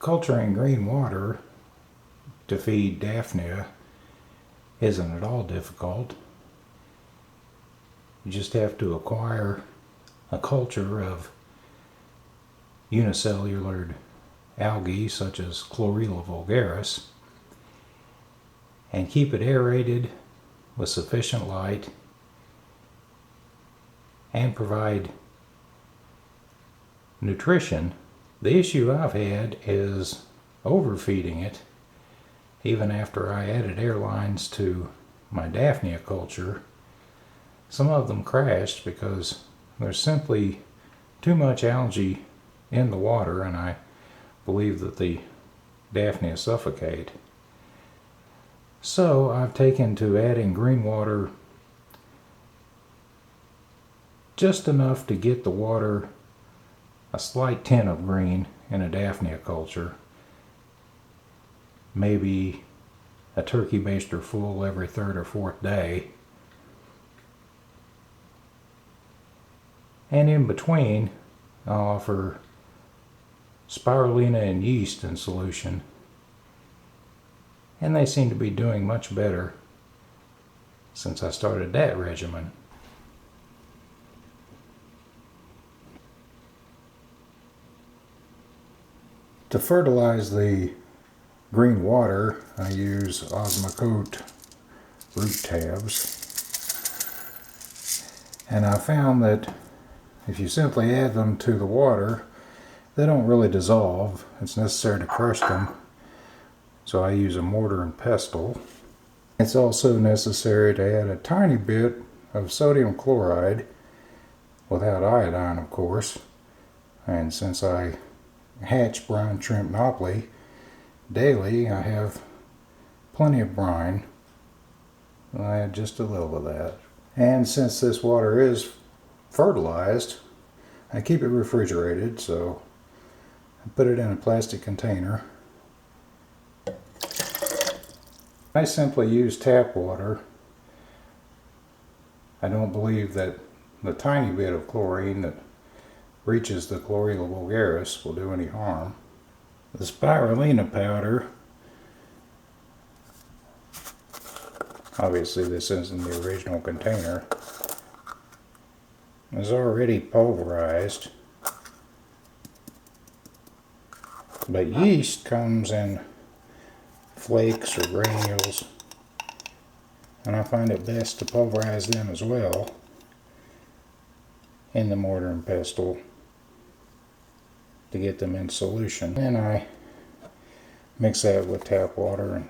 Culturing green water to feed Daphnia isn't at all difficult. You just have to acquire a culture of unicellular algae such as Chlorella vulgaris and keep it aerated with sufficient light and provide nutrition. The issue I've had is overfeeding it. Even after I added air lines to my Daphnia culture, some of them crashed because there's simply too much algae in the water, and I believe that the Daphnia suffocate. So I've taken to adding green water just enough to get the water a slight tint of green in a Daphnia culture. Maybe a turkey baster full every third or fourth day. And in between, I'll offer spirulina and yeast in solution. And they seem to be doing much better since I started that regimen. To fertilize the green water, I use Osmocote root tabs. And I found that if you simply add them to the water, they don't really dissolve. It's necessary to crush them. So I use a mortar and pestle. It's also necessary to add a tiny bit of sodium chloride, without iodine of course. And since I hatch brine shrimp nauplii daily, I have plenty of brine. I add just a little of that. And since this water is fertilized, I keep it refrigerated, so I put it in a plastic container. I simply use tap water. I don't believe that the tiny bit of chlorine that reaches the Chlorella vulgaris will do any harm. The spirulina powder, obviously this isn't the original container, is already pulverized, but yeast comes in flakes or granules, and I find it best to pulverize them as well in the mortar and pestle to get them in solution. Then I mix that with tap water and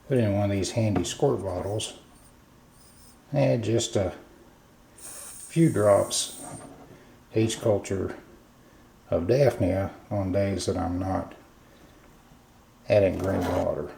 put it in one of these handy squirt bottles. Add just a few drops each culture of Daphnia on days that I'm not adding green water.